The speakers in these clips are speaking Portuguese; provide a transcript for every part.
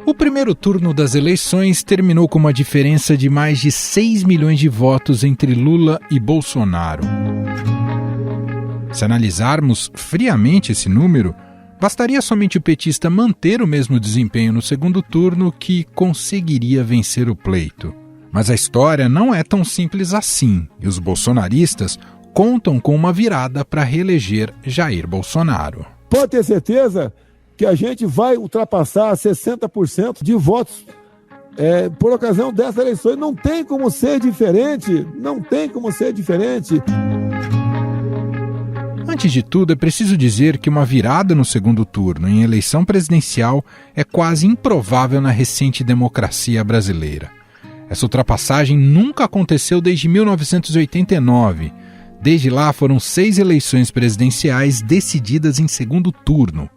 O primeiro turno das eleições terminou com uma diferença de mais de 6 milhões de votos entre Lula e Bolsonaro. Se analisarmos friamente esse número, bastaria somente o petista manter o mesmo desempenho no segundo turno que conseguiria vencer o pleito. Mas a história não é tão simples assim, e os bolsonaristas contam com uma virada para reeleger Jair Bolsonaro. Pode ter certeza que a gente vai ultrapassar 60% de votos por ocasião dessas eleições. Não tem como ser diferente, não tem como ser diferente. Antes de tudo, é preciso dizer que uma virada no segundo turno em eleição presidencial é quase improvável na recente democracia brasileira. Essa ultrapassagem nunca aconteceu desde 1989. Desde lá foram 6 eleições presidenciais decididas em segundo turno.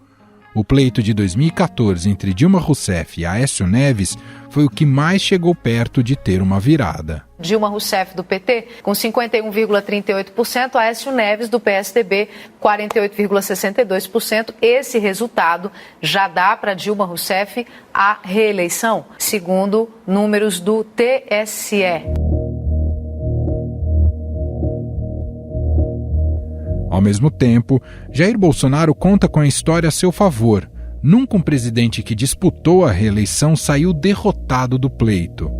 O pleito de 2014 entre Dilma Rousseff e Aécio Neves foi o que mais chegou perto de ter uma virada. Dilma Rousseff do PT com 51,38%, Aécio Neves do PSDB 48,62%. Esse resultado já dá para Dilma Rousseff a reeleição, segundo números do TSE. Ao mesmo tempo, Jair Bolsonaro conta com a história a seu favor. Nunca um presidente que disputou a reeleição saiu derrotado do pleito.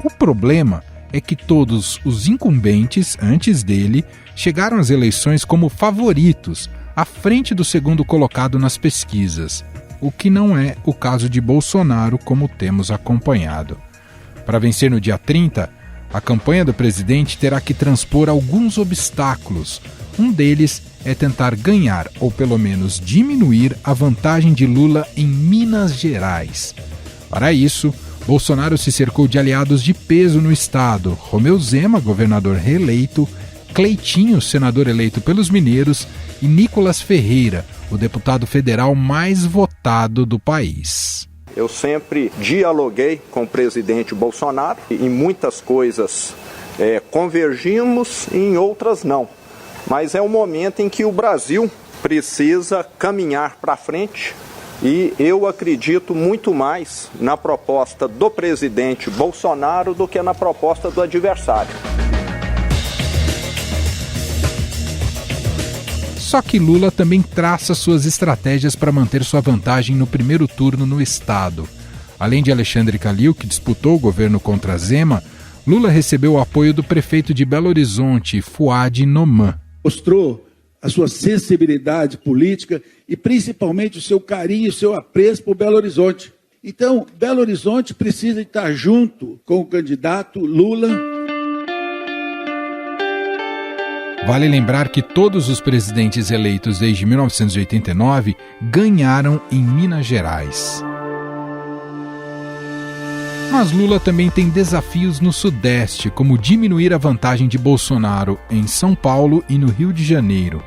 O problema é que todos os incumbentes, antes dele, chegaram às eleições como favoritos, à frente do segundo colocado nas pesquisas, o que não é o caso de Bolsonaro, como temos acompanhado. Para vencer no dia 30, a campanha do presidente terá que transpor alguns obstáculos. Um deles é tentar ganhar, ou pelo menos diminuir, a vantagem de Lula em Minas Gerais. Para isso, Bolsonaro se cercou de aliados de peso no estado: Romeu Zema, governador reeleito, Cleitinho, senador eleito pelos mineiros, e Nicolas Ferreira, o deputado federal mais votado do país. Eu sempre dialoguei com o presidente Bolsonaro, em muitas coisas convergimos e em outras não. Mas é um momento em que o Brasil precisa caminhar para frente e eu acredito muito mais na proposta do presidente Bolsonaro do que na proposta do adversário. Só que Lula também traça suas estratégias para manter sua vantagem no primeiro turno no estado. Além de Alexandre Calil, que disputou o governo contra Zema, Lula recebeu o apoio do prefeito de Belo Horizonte, Fouad Noman. Mostrou a sua sensibilidade política e principalmente o seu carinho, o seu apreço por Belo Horizonte. Então, Belo Horizonte precisa estar junto com o candidato Lula. Vale lembrar que todos os presidentes eleitos desde 1989 ganharam em Minas Gerais. Mas Lula também tem desafios no Sudeste, como diminuir a vantagem de Bolsonaro em São Paulo e no Rio de Janeiro.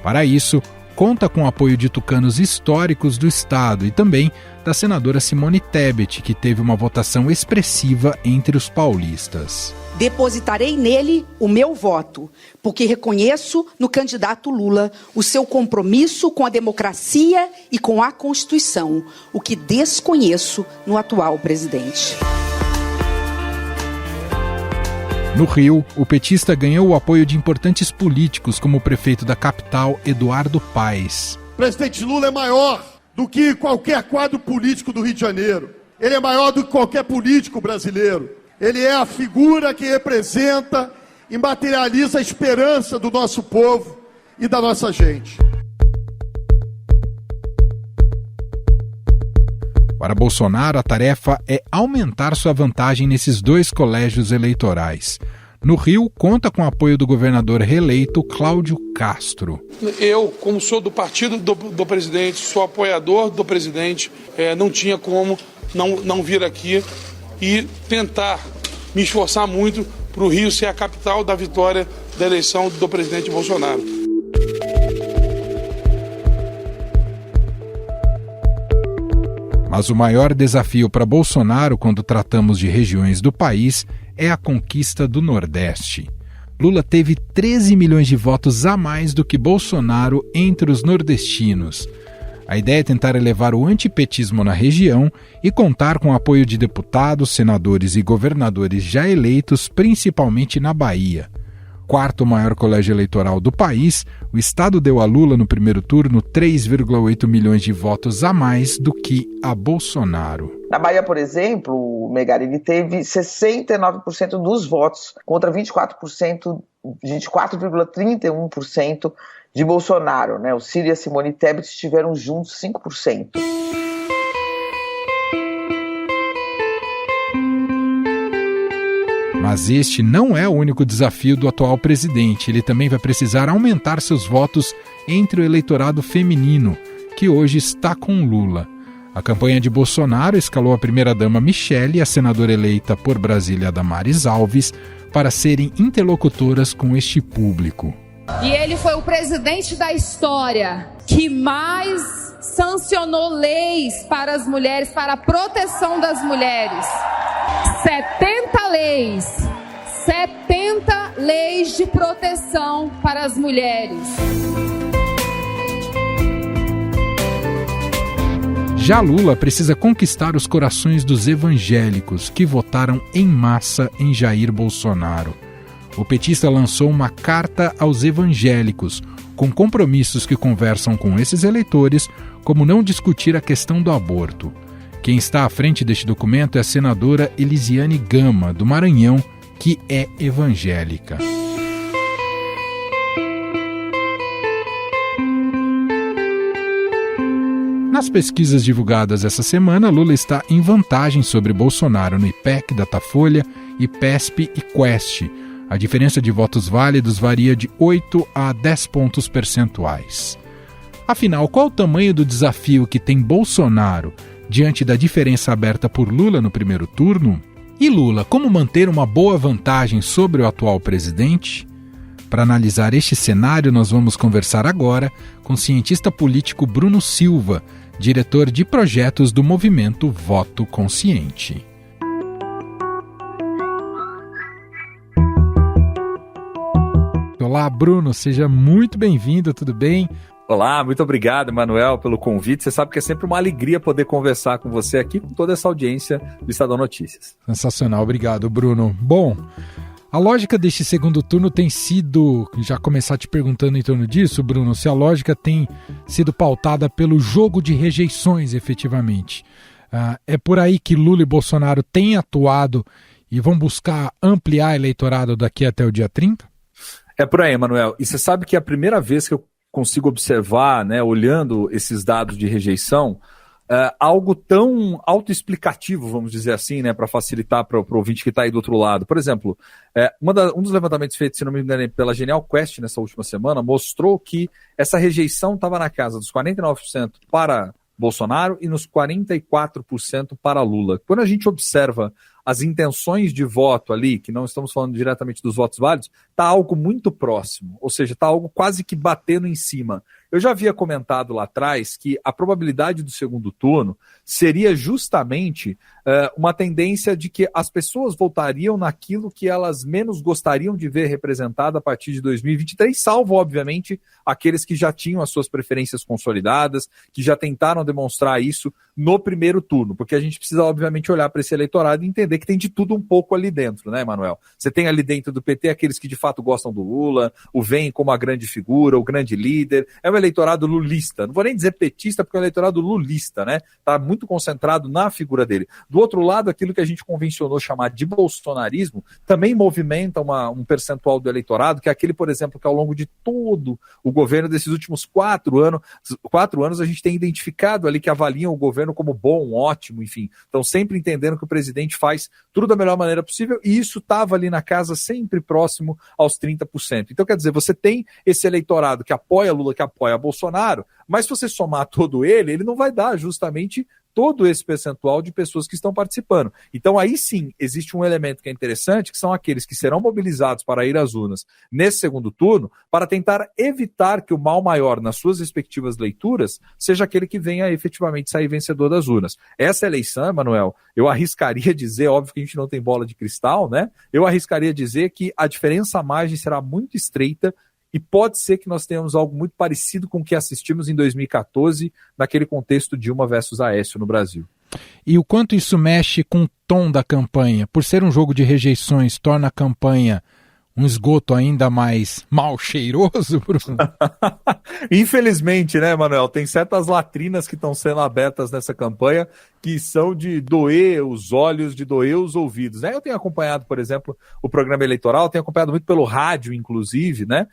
Para isso, conta com o apoio de tucanos históricos do estado e também da senadora Simone Tebet, que teve uma votação expressiva entre os paulistas. Depositarei nele o meu voto, porque reconheço no candidato Lula o seu compromisso com a democracia e com a Constituição, o que desconheço no atual presidente. No Rio, o petista ganhou o apoio de importantes políticos, como o prefeito da capital, Eduardo Paes. O presidente Lula é maior do que qualquer quadro político do Rio de Janeiro. Ele é maior do que qualquer político brasileiro. Ele é a figura que representa e materializa a esperança do nosso povo e da nossa gente. Para Bolsonaro, a tarefa é aumentar sua vantagem nesses 2 colégios eleitorais. No Rio, conta com o apoio do governador reeleito Cláudio Castro. Eu, como sou do partido do presidente, sou apoiador do presidente, não tinha como não vir aqui e tentar me esforçar muito para o Rio ser a capital da vitória da eleição do presidente Bolsonaro. Mas o maior desafio para Bolsonaro quando tratamos de regiões do país é a conquista do Nordeste. Lula teve 13 milhões de votos a mais do que Bolsonaro entre os nordestinos. A ideia é tentar elevar o antipetismo na região e contar com o apoio de deputados, senadores e governadores já eleitos, principalmente na Bahia. Quarto maior colégio eleitoral do país, o estado deu a Lula no primeiro turno 3,8 milhões de votos a mais do que a Bolsonaro. Na Bahia, por exemplo, o Megarini teve 69% dos votos contra 24,31% de Bolsonaro, né? O Ciro e a Simone Tebet estiveram juntos 5%. Mas este não é o único desafio do atual presidente. Ele também vai precisar aumentar seus votos entre o eleitorado feminino, que hoje está com Lula. A campanha de Bolsonaro escalou a primeira-dama Michele e a senadora eleita por Brasília Damares Alves para serem interlocutoras com este público. E ele foi o presidente da história que mais sancionou leis para as mulheres, para a proteção das mulheres. 70 leis. 70 leis de proteção para as mulheres. Já Lula precisa conquistar os corações dos evangélicos que votaram em massa em Jair Bolsonaro. O petista lançou uma carta aos evangélicos, com compromissos que conversam com esses eleitores, como não discutir a questão do aborto. Quem está à frente deste documento é a senadora Elisiane Gama, do Maranhão, que é evangélica. Nas pesquisas divulgadas essa semana, Lula está em vantagem sobre Bolsonaro no IPEC, Datafolha, IPESP e Quest. A diferença de votos válidos varia de 8 a 10 pontos percentuais. Afinal, qual o tamanho do desafio que tem Bolsonaro diante da diferença aberta por Lula no primeiro turno? E Lula, como manter uma boa vantagem sobre o atual presidente? Para analisar este cenário, nós vamos conversar agora com o cientista político Bruno Silva, diretor de projetos do movimento Voto Consciente. Olá, Bruno, seja muito bem-vindo, tudo bem? Olá, muito obrigado, Emanuel, pelo convite. Você sabe que é sempre uma alegria poder conversar com você aqui, com toda essa audiência do Estadão Notícias. Sensacional, obrigado, Bruno. Bom, a lógica deste segundo turno tem sido, já começar te perguntando em torno disso, Bruno, se a lógica tem sido pautada pelo jogo de rejeições, efetivamente. É por aí que Lula e Bolsonaro têm atuado e vão buscar ampliar eleitorado daqui até o dia 30? É por aí, Emanuel. E você sabe que é a primeira vez que eu consigo observar, né, olhando esses dados de rejeição, algo tão autoexplicativo, vamos dizer assim, né, para facilitar para o ouvinte que está aí do outro lado. Por exemplo, um dos levantamentos feitos, se não me engano, pela Genial Quest nessa última semana, mostrou que essa rejeição estava na casa dos 49% para Bolsonaro e nos 44% para Lula. Quando a gente observa as intenções de voto ali, que não estamos falando diretamente dos votos válidos, está algo muito próximo, ou seja, está algo quase que batendo em cima. Eu já havia comentado lá atrás que a probabilidade do segundo turno seria justamente uma tendência de que as pessoas votariam naquilo que elas menos gostariam de ver representado a partir de 2023, salvo, obviamente, aqueles que já tinham as suas preferências consolidadas, que já tentaram demonstrar isso no primeiro turno, porque a gente precisa, obviamente, olhar para esse eleitorado e entender que tem de tudo um pouco ali dentro, né, Emanuel? Você tem ali dentro do PT aqueles que de fato gostam do Lula, o veem como a grande figura, o grande líder, é um eleitorado lulista, não vou nem dizer petista, porque é um eleitorado lulista, né? Está muito concentrado na figura dele. Do outro lado, aquilo que a gente convencionou chamar de bolsonarismo, também movimenta um percentual do eleitorado, que é aquele, por exemplo, que ao longo de todo o governo desses últimos 4 anos, a gente tem identificado ali que avaliam o governo como bom, ótimo, enfim. Então, sempre entendendo que o presidente faz tudo da melhor maneira possível, e isso estava ali na casa sempre próximo aos 30%. Então, quer dizer, você tem esse eleitorado que apoia Lula, que apoia Bolsonaro, mas se você somar todo ele não vai dar justamente todo esse percentual de pessoas que estão participando. Então aí sim, existe um elemento que é interessante, que são aqueles que serão mobilizados para ir às urnas nesse segundo turno, para tentar evitar que o mal maior nas suas respectivas leituras seja aquele que venha efetivamente sair vencedor das urnas. Essa eleição, Emanuel, eu arriscaria dizer, óbvio que a gente não tem bola de cristal, né? Eu arriscaria dizer que a diferença à margem será muito estreita e pode ser que nós tenhamos algo muito parecido com o que assistimos em 2014, naquele contexto Dilma versus Aécio no Brasil. E o quanto isso mexe com o tom da campanha? Por ser um jogo de rejeições, torna a campanha um esgoto ainda mais mal cheiroso, Bruno? Infelizmente, né, Manuel? Tem certas latrinas que estão sendo abertas nessa campanha que são de doer os olhos, de doer os ouvidos, né? Eu tenho acompanhado, por exemplo, o programa eleitoral, tenho acompanhado muito pelo rádio, inclusive, né?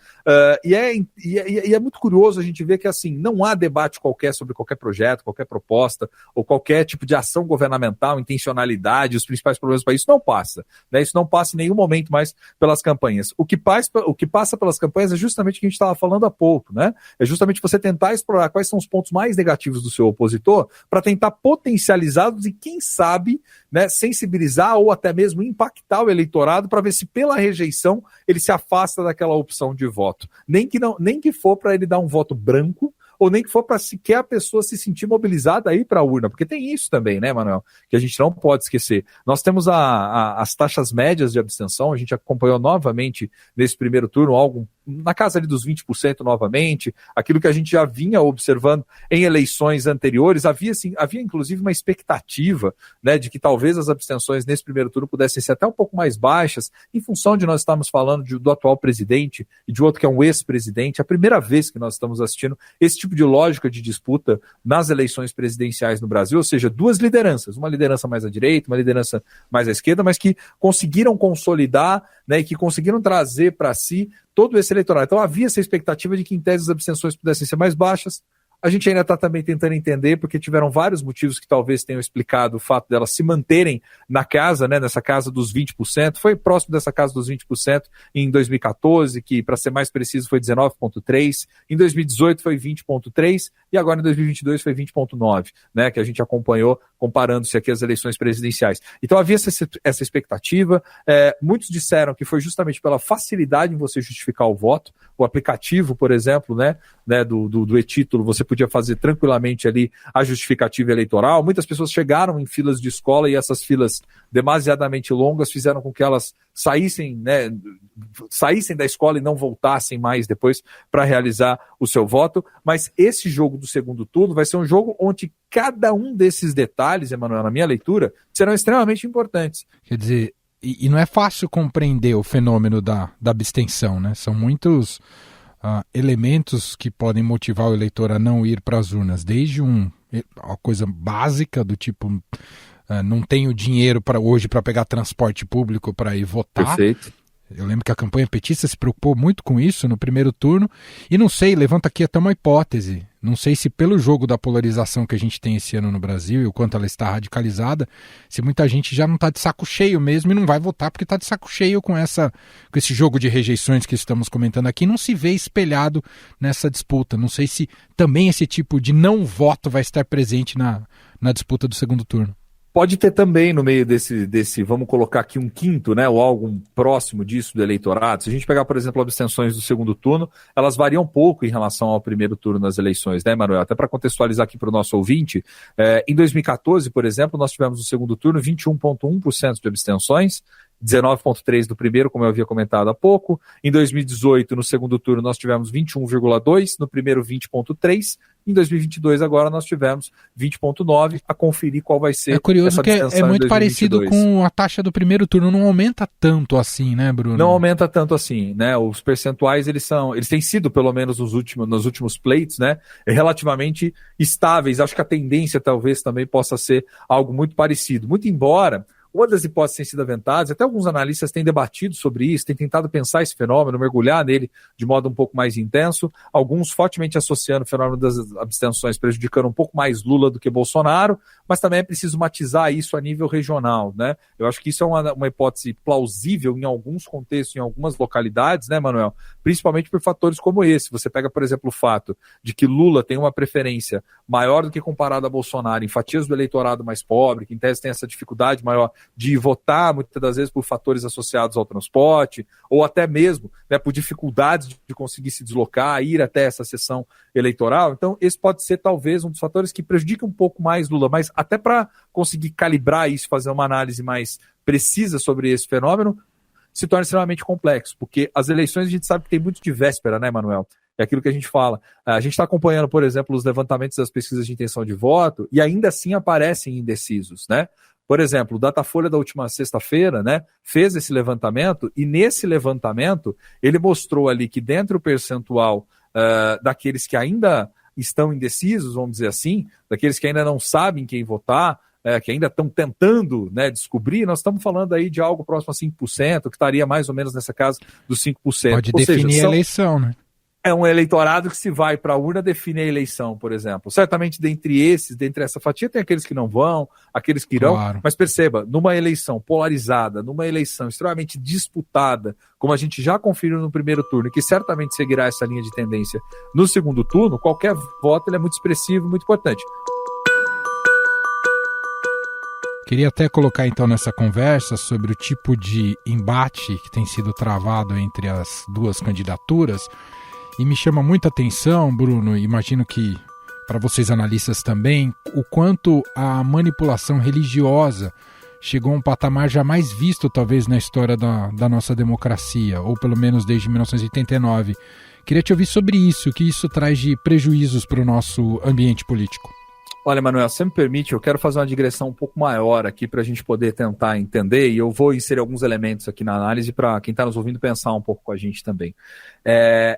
E é muito curioso a gente ver que, assim, não há debate qualquer sobre qualquer projeto, qualquer proposta, ou qualquer tipo de ação governamental, intencionalidade, os principais problemas do país. Isso não passa, né? Isso não passa em nenhum momento mais pelas campanhas. O que passa pelas campanhas é justamente o que a gente estava falando há pouco, né? É justamente você tentar explorar quais são os pontos mais negativos do seu opositor para tentar potencializá-los e, quem sabe, né, sensibilizar ou até mesmo impactar o eleitorado para ver se pela rejeição ele se afasta daquela opção de voto. Nem que for para ele dar um voto branco, ou nem que for para sequer a pessoa se sentir mobilizada aí para a urna, porque tem isso também, né, Manuel, que a gente não pode esquecer. Nós temos as taxas médias de abstenção, a gente acompanhou novamente nesse primeiro turno algo na casa ali dos 20% novamente, aquilo que a gente já vinha observando em eleições anteriores. Havia inclusive uma expectativa, né, de que talvez as abstenções nesse primeiro turno pudessem ser até um pouco mais baixas, em função de nós estarmos falando do atual presidente e de outro que é um ex-presidente. É a primeira vez que nós estamos assistindo esse tipo de lógica de disputa nas eleições presidenciais no Brasil, ou seja, duas lideranças, uma liderança mais à direita, uma liderança mais à esquerda, mas que conseguiram consolidar, né, e que conseguiram trazer para si todo esse eleitorado. Então havia essa expectativa de que, em tese, as abstenções pudessem ser mais baixas. A gente ainda está também tentando entender, porque tiveram vários motivos que talvez tenham explicado o fato delas se manterem na casa, né, nessa casa dos 20%. Foi próximo dessa casa dos 20% em 2014, que, para ser mais preciso, foi 19,3%. Em 2018 foi 20,3%. E agora em 2022 foi 20,9%, né, que a gente acompanhou comparando-se aqui às eleições presidenciais. Então havia essa expectativa. Muitos disseram que foi justamente pela facilidade em você justificar o voto. O aplicativo, por exemplo, né, do e-título, você podia fazer tranquilamente ali a justificativa eleitoral. Muitas pessoas chegaram em filas de escola e essas filas demasiadamente longas fizeram com que elas saíssem da escola e não voltassem mais depois para realizar o seu voto. Mas esse jogo do segundo turno vai ser um jogo onde cada um desses detalhes, Emanuel, na minha leitura, serão extremamente importantes. Quer dizer, e não é fácil compreender o fenômeno da abstenção, né? São muitos elementos que podem motivar o eleitor a não ir para as urnas, desde uma coisa básica do tipo não tenho dinheiro hoje para pegar transporte público para ir votar. Perfeito. Eu lembro que a campanha petista se preocupou muito com isso no primeiro turno, e não sei, levanta aqui até uma hipótese, não sei se pelo jogo da polarização que a gente tem esse ano no Brasil e o quanto ela está radicalizada, se muita gente já não está de saco cheio mesmo e não vai votar porque está de saco cheio com esse jogo de rejeições que estamos comentando aqui, não se vê espelhado nessa disputa. Não sei se também esse tipo de não voto vai estar presente na disputa do segundo turno. Pode ter também no meio desse, vamos colocar aqui um quinto, né, ou algo próximo disso do eleitorado. Se a gente pegar, por exemplo, abstenções do segundo turno, elas variam pouco em relação ao primeiro turno nas eleições, né, Manuel? Até para contextualizar aqui para o nosso ouvinte, em 2014, por exemplo, nós tivemos no segundo turno 21,1% de abstenções, 19,3% do primeiro, como eu havia comentado há pouco. Em 2018, no segundo turno, nós tivemos 21,2%, no primeiro 20,3%. Em 2022, agora, nós tivemos 20,9%, a conferir qual vai ser. É curioso que é muito parecido com a taxa do primeiro turno, não aumenta tanto assim, né, Bruno? Não aumenta tanto assim, né? Os percentuais, eles têm sido, pelo menos nos últimos pleitos, né, relativamente estáveis. Acho que a tendência talvez também possa ser algo muito parecido. Muito embora Uma das hipóteses tem sido aventada, até alguns analistas têm debatido sobre isso, têm tentado pensar esse fenômeno, mergulhar nele de modo um pouco mais intenso, alguns fortemente associando o fenômeno das abstenções, prejudicando um pouco mais Lula do que Bolsonaro, mas também é preciso matizar isso a nível regional, né? Eu acho que isso é uma hipótese plausível em alguns contextos, em algumas localidades, né, Manuel? Principalmente por fatores como esse. Você pega, por exemplo, o fato de que Lula tem uma preferência maior do que comparado a Bolsonaro em fatias do eleitorado mais pobre, que em tese tem essa dificuldade maior de votar, muitas das vezes por fatores associados ao transporte, ou até mesmo, né, por dificuldades de conseguir se deslocar, ir até essa sessão eleitoral. Então, esse pode ser talvez um dos fatores que prejudica um pouco mais Lula, mas até para conseguir calibrar isso, fazer uma análise mais precisa sobre esse fenômeno, se torna extremamente complexo, porque as eleições a gente sabe que tem muito de véspera, né, Manuel? É aquilo que a gente fala. A gente está acompanhando, por exemplo, os levantamentos das pesquisas de intenção de voto e ainda assim aparecem indecisos, né? Por exemplo, o Datafolha da última sexta-feira, né, fez esse levantamento e nesse levantamento ele mostrou ali que dentro do percentual daqueles que ainda estão indecisos, vamos dizer assim, daqueles que ainda não sabem quem votar, que ainda estão tentando, né, descobrir, nós estamos falando aí de algo próximo a 5%, que estaria mais ou menos nessa casa dos 5%. Pode definir a eleição, né? É um eleitorado que se vai para a urna define a eleição, por exemplo. Certamente dentre essa fatia tem aqueles que não vão, aqueles que irão, claro. Mas perceba, numa eleição polarizada, numa eleição extremamente disputada, como a gente já conferiu no primeiro turno, e que certamente seguirá essa linha de tendência no segundo turno, qualquer voto ele é muito expressivo e muito importante. Queria até colocar então nessa conversa sobre o tipo de embate que tem sido travado entre as duas candidaturas. E me chama muita atenção, Bruno, imagino que para vocês analistas também, o quanto a manipulação religiosa chegou a um patamar jamais visto talvez na história da nossa democracia, ou pelo menos desde 1989. Queria te ouvir sobre isso, o que isso traz de prejuízos para o nosso ambiente político. Olha, Manuel, se me permite, eu quero fazer uma digressão um pouco maior aqui para a gente poder tentar entender, e eu vou inserir alguns elementos aqui na análise para quem está nos ouvindo pensar um pouco com a gente também.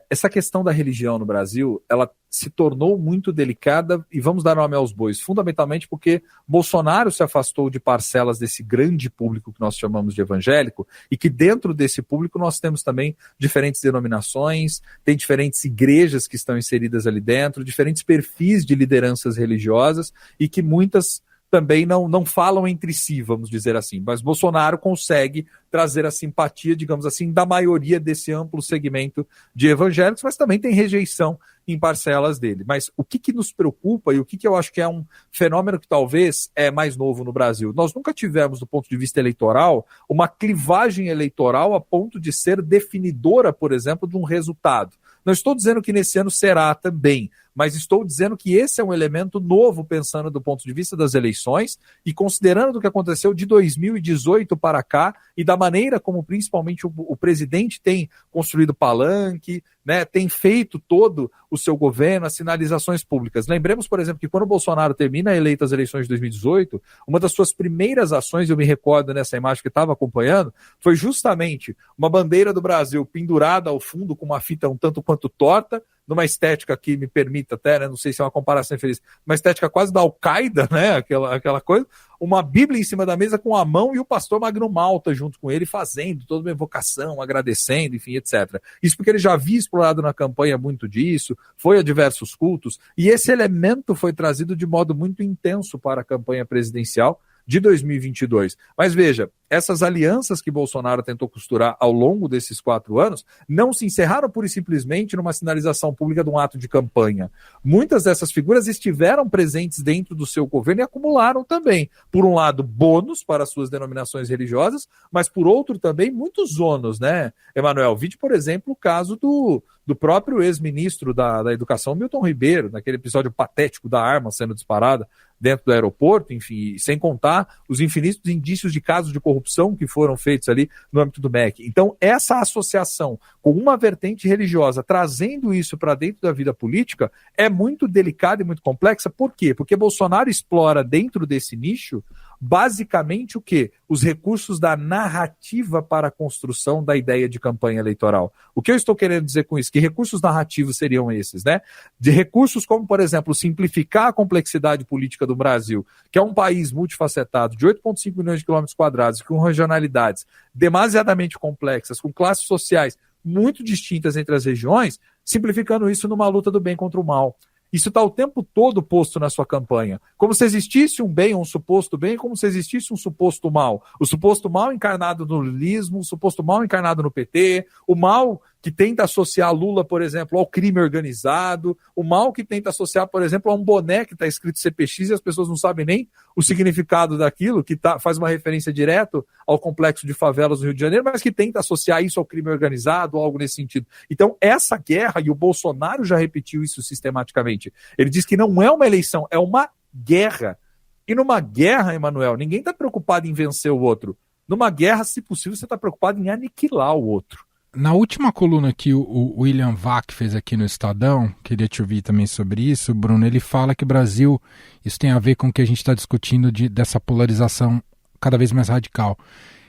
Essa questão da religião no Brasil, ela se tornou muito delicada, e vamos dar nome aos bois, fundamentalmente porque Bolsonaro se afastou de parcelas desse grande público que nós chamamos de evangélico, e que dentro desse público nós temos também diferentes denominações, tem diferentes igrejas que estão inseridas ali dentro, diferentes perfis de lideranças religiosas, e que muitas também não falam entre si, vamos dizer assim. Mas Bolsonaro consegue trazer a simpatia, digamos assim, da maioria desse amplo segmento de evangélicos, mas também tem rejeição em parcelas dele. Mas o que nos preocupa e o que eu acho que é um fenômeno que talvez é mais novo no Brasil? Nós nunca tivemos, do ponto de vista eleitoral, uma clivagem eleitoral a ponto de ser definidora, por exemplo, de um resultado. Não estou dizendo que nesse ano será também, mas estou dizendo que esse é um elemento novo, pensando do ponto de vista das eleições e considerando o que aconteceu de 2018 para cá e da maneira como principalmente o presidente tem construído palanque, né, tem feito todo o seu governo, as sinalizações públicas. Lembremos, por exemplo, que quando o Bolsonaro termina eleito as eleições de 2018, uma das suas primeiras ações, eu me recordo nessa imagem que estava acompanhando, foi justamente uma bandeira do Brasil pendurada ao fundo com uma fita um tanto quanto torta, numa estética que me permita até, né, não sei se é uma comparação infeliz, uma estética quase da Al-Qaeda, né, aquela coisa, uma Bíblia em cima da mesa com a mão e o pastor Magno Malta junto com ele, fazendo toda uma evocação, agradecendo, enfim, etc. Isso porque ele já havia explorado na campanha muito disso, foi a diversos cultos, e esse elemento foi trazido de modo muito intenso para a campanha presidencial de 2022. Mas veja, essas alianças que Bolsonaro tentou costurar ao longo desses 4 anos não se encerraram pura e simplesmente numa sinalização pública de um ato de campanha. Muitas dessas figuras estiveram presentes dentro do seu governo e acumularam também, por um lado, bônus para suas denominações religiosas, mas por outro também muitos ônus, né, Emanuel? Vide, por exemplo, o caso do próprio ex-ministro da Educação, Milton Ribeiro, naquele episódio patético da arma sendo disparada dentro do aeroporto, enfim, sem contar os infinitos indícios de casos de corrupção que foram feitos ali no âmbito do MEC. Então, essa associação com uma vertente religiosa, trazendo isso para dentro da vida política, é muito delicada e muito complexa. Por quê? Porque Bolsonaro explora dentro desse nicho, basicamente o quê? Os recursos da narrativa para a construção da ideia de campanha eleitoral. O que eu estou querendo dizer com isso? Que recursos narrativos seriam esses, né? De recursos como, por exemplo, simplificar a complexidade política do Brasil, que é um país multifacetado, de 8,5 milhões de quilômetros quadrados, com regionalidades demasiadamente complexas, com classes sociais muito distintas entre as regiões, simplificando isso numa luta do bem contra o mal. Isso está o tempo todo posto na sua campanha. Como se existisse um bem, um suposto bem, como se existisse um suposto mal. O suposto mal encarnado no lulismo, o suposto mal encarnado no PT, o mal que tenta associar Lula, por exemplo, ao crime organizado, o mal que tenta associar, por exemplo, a um boné que está escrito CPX e as pessoas não sabem nem o significado daquilo, que faz uma referência direto ao complexo de favelas do Rio de Janeiro, mas que tenta associar isso ao crime organizado ou algo nesse sentido. Então, essa guerra, e o Bolsonaro já repetiu isso sistematicamente, ele diz que não é uma eleição, é uma guerra. E numa guerra, Emanuel, ninguém está preocupado em vencer o outro. Numa guerra, se possível, você está preocupado em aniquilar o outro. Na última coluna que o William Vac fez aqui no Estadão, queria te ouvir também sobre isso, Bruno, ele fala que o Brasil, isso tem a ver com o que a gente está discutindo dessa polarização cada vez mais radical.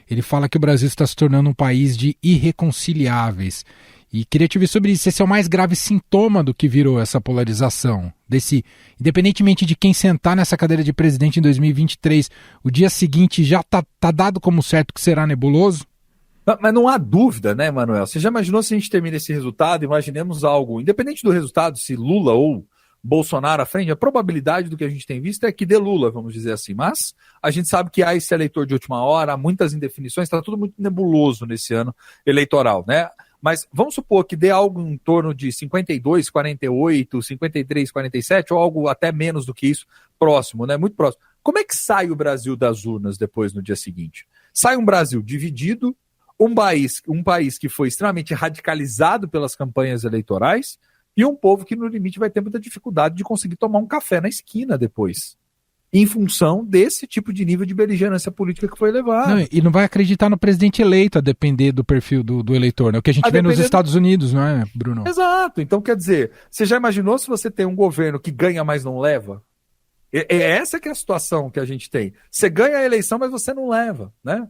Ele fala que o Brasil está se tornando um país de irreconciliáveis. E queria te ouvir sobre isso. Esse é o mais grave sintoma do que virou essa polarização. Independentemente de quem sentar nessa cadeira de presidente em 2023, o dia seguinte já tá dado como certo que será nebuloso? Mas não há dúvida, né, Manuel? Você já imaginou se a gente termina esse resultado? Imaginemos algo, independente do resultado, se Lula ou Bolsonaro à frente, a probabilidade do que a gente tem visto é que dê Lula, vamos dizer assim. Mas a gente sabe que há esse eleitor de última hora, há muitas indefinições, está tudo muito nebuloso nesse ano eleitoral, né? Mas vamos supor que dê algo em torno de 52, 48, 53, 47, ou algo até menos do que isso, próximo, né? Muito próximo. Como é que sai o Brasil das urnas depois, no dia seguinte? Sai um Brasil dividido, um país que foi extremamente radicalizado pelas campanhas eleitorais e um povo que, no limite, vai ter muita dificuldade de conseguir tomar um café na esquina depois, em função desse tipo de nível de beligerância política que foi levado. E não vai acreditar no presidente eleito, a depender do perfil do eleitor, né? O que a gente vê nos Estados Unidos, não é, Bruno? Exato. Então, quer dizer, você já imaginou se você tem um governo que ganha, mas não leva? Essa que é a situação que a gente tem. Você ganha a eleição, mas você não leva, né?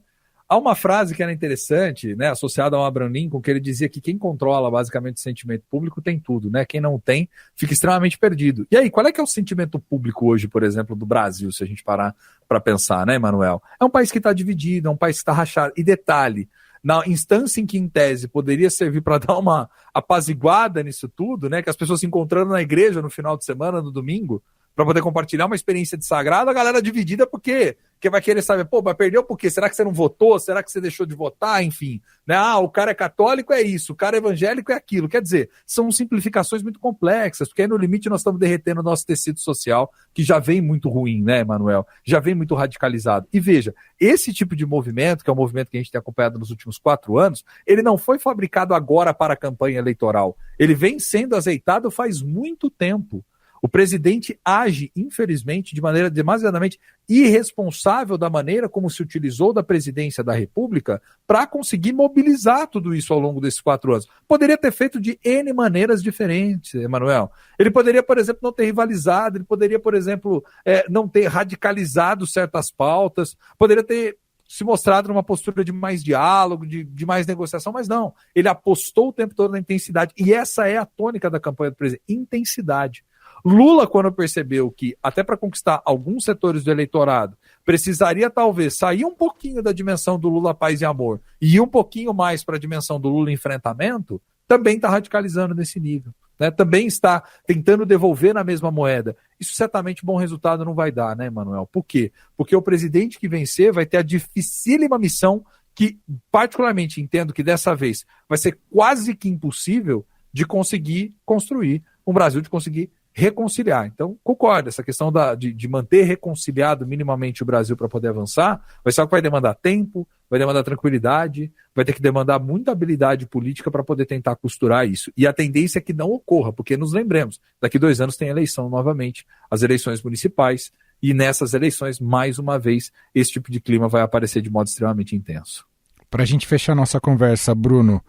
Há uma frase que era interessante, né, associada ao Abraham Lincoln, que ele dizia que quem controla basicamente o sentimento público tem tudo, né? Quem não tem fica extremamente perdido. E aí, qual é que é o sentimento público hoje, por exemplo, do Brasil, se a gente parar para pensar, né, Emanuel? É um país que está dividido, é um país que está rachado. E detalhe, na instância em que, em tese, poderia servir para dar uma apaziguada nisso tudo, né, que as pessoas se encontrando na igreja no final de semana, no domingo, para poder compartilhar uma experiência de sagrado, a galera dividida porque vai querer saber, pô, mas perdeu por quê? Será que você não votou? Será que você deixou de votar? Enfim, né? Ah, o cara é católico, é isso, o cara é evangélico, é aquilo. Quer dizer, são simplificações muito complexas, porque aí no limite nós estamos derretendo o nosso tecido social, que já vem muito ruim, né, Emanuel? Já vem muito radicalizado. E veja, esse tipo de movimento, que é um movimento que a gente tem acompanhado nos últimos 4 anos, ele não foi fabricado agora para a campanha eleitoral. Ele vem sendo azeitado faz muito tempo. O presidente age, infelizmente, de maneira demasiadamente irresponsável da maneira como se utilizou da presidência da República para conseguir mobilizar tudo isso ao longo desses 4 anos. Poderia ter feito de N maneiras diferentes, Emanuel. Ele poderia, por exemplo, não ter rivalizado, ele poderia, por exemplo, não ter radicalizado certas pautas, poderia ter se mostrado numa postura de mais diálogo, de mais negociação, mas não. Ele apostou o tempo todo na intensidade. E essa é a tônica da campanha do presidente, intensidade. Lula, quando percebeu que, até para conquistar alguns setores do eleitorado, precisaria talvez sair um pouquinho da dimensão do Lula paz e amor e ir um pouquinho mais para a dimensão do Lula enfrentamento, também está radicalizando nesse nível, né? Também está tentando devolver na mesma moeda. Isso certamente bom resultado não vai dar, né, Manuel? Por quê? Porque o presidente que vencer vai ter a dificílima missão que, particularmente, entendo que dessa vez vai ser quase que impossível de conseguir construir um Brasil, de conseguir reconciliar. Então, concordo, essa questão de manter reconciliado minimamente o Brasil para poder avançar, vai ser algo que vai demandar tempo, vai demandar tranquilidade, vai ter que demandar muita habilidade política para poder tentar costurar isso. E a tendência é que não ocorra, porque nos lembremos, daqui 2 anos tem eleição novamente, as eleições municipais, e nessas eleições, mais uma vez, esse tipo de clima vai aparecer de modo extremamente intenso. Para a gente fechar nossa conversa, Bruno,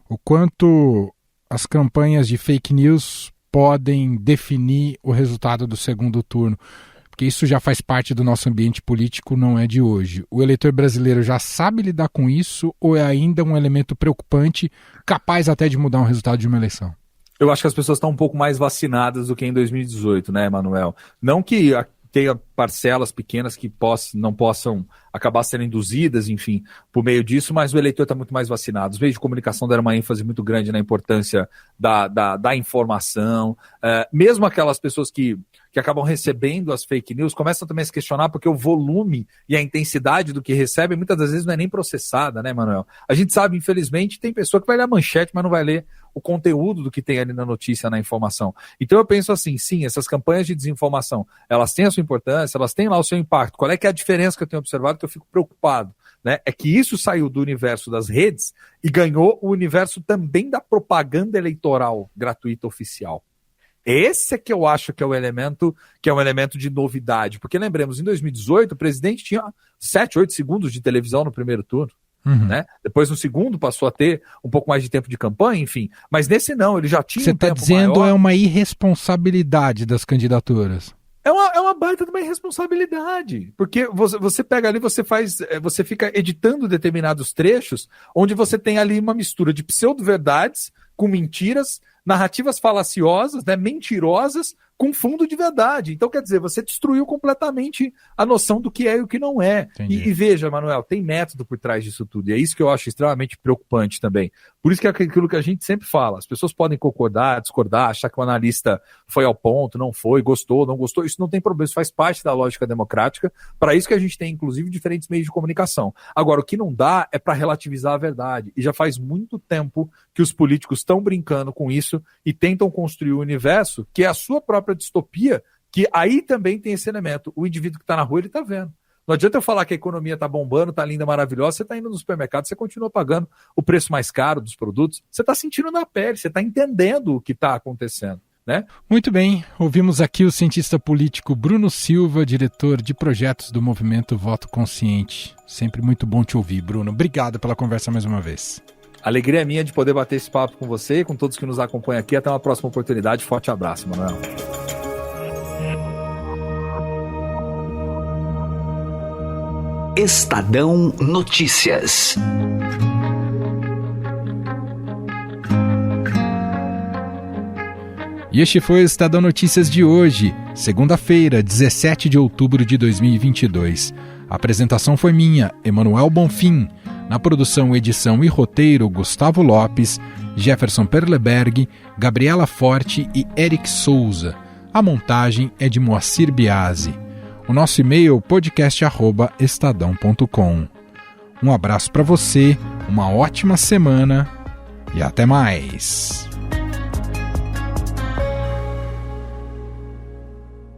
o quanto as campanhas de fake news podem definir o resultado do segundo turno. Porque isso já faz parte do nosso ambiente político, não é de hoje. O eleitor brasileiro já sabe lidar com isso ou é ainda um elemento preocupante, capaz até de mudar o resultado de uma eleição? Eu acho que as pessoas estão um pouco mais vacinadas do que em 2018, né, Emanuel? Não que tenha parcelas pequenas que não possam acabar sendo induzidas, enfim, por meio disso, mas o eleitor está muito mais vacinado. Os meios de comunicação deram uma ênfase muito grande na importância da informação. Mesmo aquelas pessoas que acabam recebendo as fake news começam também a se questionar porque o volume e a intensidade do que recebe muitas das vezes não é nem processada, né, Manuel? A gente sabe, infelizmente, tem pessoa que vai ler a manchete, mas não vai ler o conteúdo do que tem ali na notícia, na informação. Então eu penso assim, sim, essas campanhas de desinformação, elas têm a sua importância, elas têm lá o seu impacto. Qual é que é a diferença que eu tenho observado que eu fico preocupado? Né? É que isso saiu do universo das redes e ganhou o universo também da propaganda eleitoral gratuita oficial. Esse é que eu acho que é um elemento de novidade. Porque lembremos, em 2018, o presidente tinha 7, 8 segundos de televisão no primeiro turno. Né? Depois, no segundo, passou a ter um pouco mais de tempo de campanha, enfim. Mas nesse não, ele já tinha um tempo maior. Você está dizendo é uma irresponsabilidade das candidaturas. É uma baita de uma irresponsabilidade, porque você pega ali, você fica editando determinados trechos onde você tem ali uma mistura de pseudo-verdades com mentiras, narrativas falaciosas, né, mentirosas, com fundo de verdade. Então, quer dizer, você destruiu completamente a noção do que é e o que não é. E veja, Manuel, tem método por trás disso tudo, e é isso que eu acho extremamente preocupante também. Por isso que é aquilo que a gente sempre fala, as pessoas podem concordar, discordar, achar que o analista foi ao ponto, não foi, gostou, não gostou, isso não tem problema, isso faz parte da lógica democrática, para isso que a gente tem, inclusive, diferentes meios de comunicação. Agora, o que não dá é para relativizar a verdade, e já faz muito tempo que os políticos estão brincando com isso e tentam construir um universo que é a sua própria distopia, que aí também tem esse elemento. O indivíduo que está na rua, ele está vendo. Não adianta eu falar que a economia está bombando, está linda, maravilhosa, você está indo no supermercado, você continua pagando o preço mais caro dos produtos, você está sentindo na pele, você está entendendo o que está acontecendo. Né? Muito bem, ouvimos aqui o cientista político Bruno Silva, diretor de projetos do movimento Voto Consciente. Sempre muito bom te ouvir, Bruno. Obrigado pela conversa mais uma vez. Alegria é minha de poder bater esse papo com você e com todos que nos acompanham aqui. Até uma próxima oportunidade. Forte abraço, Manuel. Estadão Notícias. E este foi o Estadão Notícias de hoje, segunda-feira, 17 de outubro de 2022. A apresentação foi minha, Emanuel Bonfim. Na produção, edição e roteiro, Gustavo Lopes, Jefferson Perleberg, Gabriela Forte e Eric Souza. A montagem é de Moacir Biasi. O nosso e-mail, podcast@estadão.com. Um abraço para você, uma ótima semana e até mais.